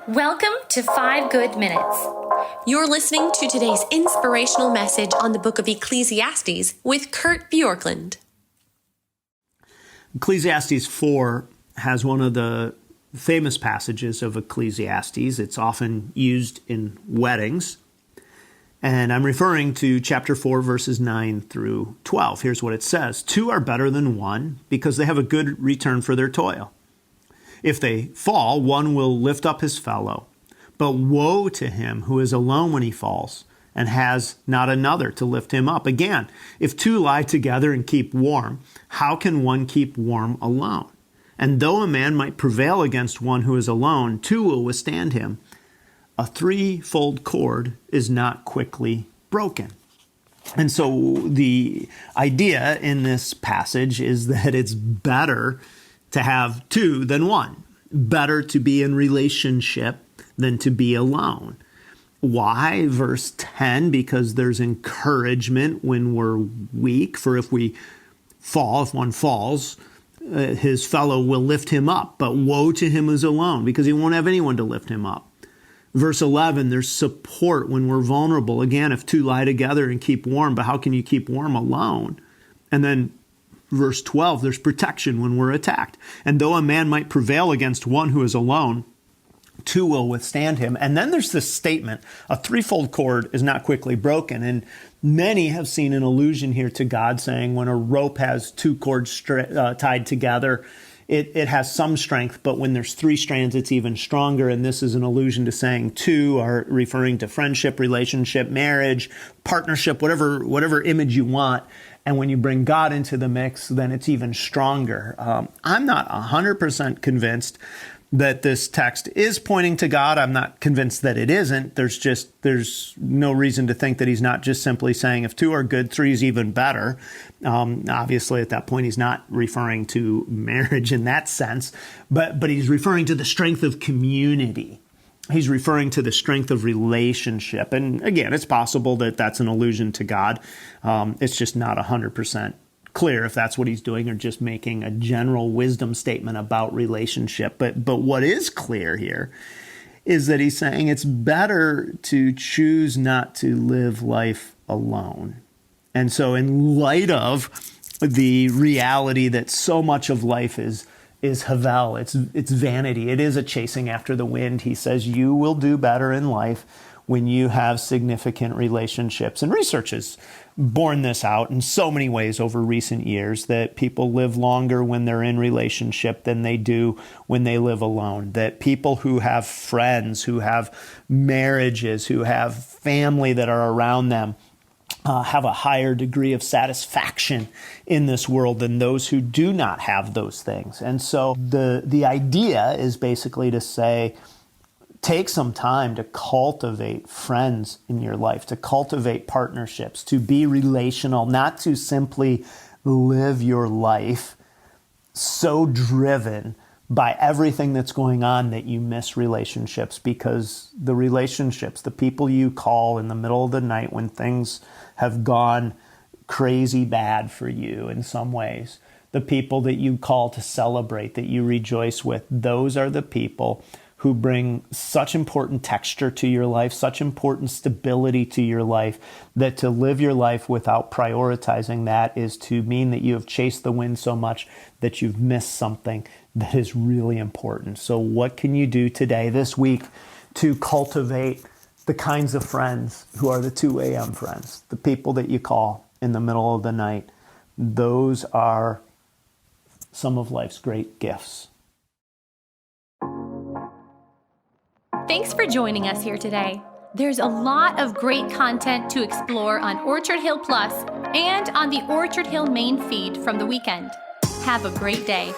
Welcome to 5 Good Minutes. You're listening to today's inspirational message on the book of Ecclesiastes with Kurt Bjorklund. Ecclesiastes 4 has one of the famous passages of Ecclesiastes. It's often used in weddings. And I'm referring to chapter 4, verses 9 through 12. Here's what it says. 2 are better than 1 because they have a good return for their toil. If they fall, one will lift up his fellow. But woe to him who is alone when he falls and has not another to lift him up. Again, if 2 lie together and keep warm, how can one keep warm alone? And though a man might prevail against one who is alone, 2 will withstand him. A 3-fold cord is not quickly broken. And so the idea in this passage is that it's better to have 2 than 1. Better to be in relationship than to be alone. Why? Verse 10, because there's encouragement when we're weak. For if we fall, if one falls, his fellow will lift him up. But woe to him who's alone, because he won't have anyone to lift him up. Verse 11, there's support when we're vulnerable. Again, if 2 lie together and keep warm, but how can you keep warm alone? And then verse 12, there's protection when we're attacked. And though a man might prevail against one who is alone, 2 will withstand him. And then there's this statement, a 3-fold cord is not quickly broken. And many have seen an allusion here to God saying when a rope has 2 cords tied together, it has some strength, but when there's 3 strands, it's even stronger. And this is an allusion to saying 2 are referring to friendship, relationship, marriage, partnership, whatever image you want. And when you bring God into the mix, then it's even stronger. I'm not 100% convinced that this text is pointing to God. I'm not convinced that it isn't. There's no reason to think that he's not just simply saying if 2 are good, 3 is even better. Obviously, at that point, he's not referring to marriage in that sense, but he's referring to the strength of community. He's referring to the strength of relationship. And again, it's possible that that's an allusion to God. It's just not 100% clear if that's what he's doing or just making a general wisdom statement about relationship. But what is clear here is that he's saying it's better to choose not to live life alone. And so in light of the reality that so much of life is havel, it's vanity, it is a chasing after the wind, he says you will do better in life when you have significant relationships. And research has borne this out in so many ways over recent years, that people live longer when they're in relationship than they do when they live alone. That people who have friends, who have marriages, who have family that are around them, have a higher degree of satisfaction in this world than those who do not have those things. And so the idea is basically to say, take some time to cultivate friends in your life, to cultivate partnerships, to be relational, not to simply live your life so driven by everything that's going on that you miss relationships, because the relationships, the people you call in the middle of the night when things have gone crazy bad for you in some ways, the people that you call to celebrate, that you rejoice with, those are the people who bring such important texture to your life, such important stability to your life, that to live your life without prioritizing that is to mean that you have chased the wind so much that you've missed something that is really important. So what can you do today, this week, to cultivate the kinds of friends who are the 2 a.m. friends, the people that you call in the middle of the night? Those are some of life's great gifts. Thanks for joining us here today. There's a lot of great content to explore on Orchard Hill Plus and on the Orchard Hill main feed from the weekend. Have a great day.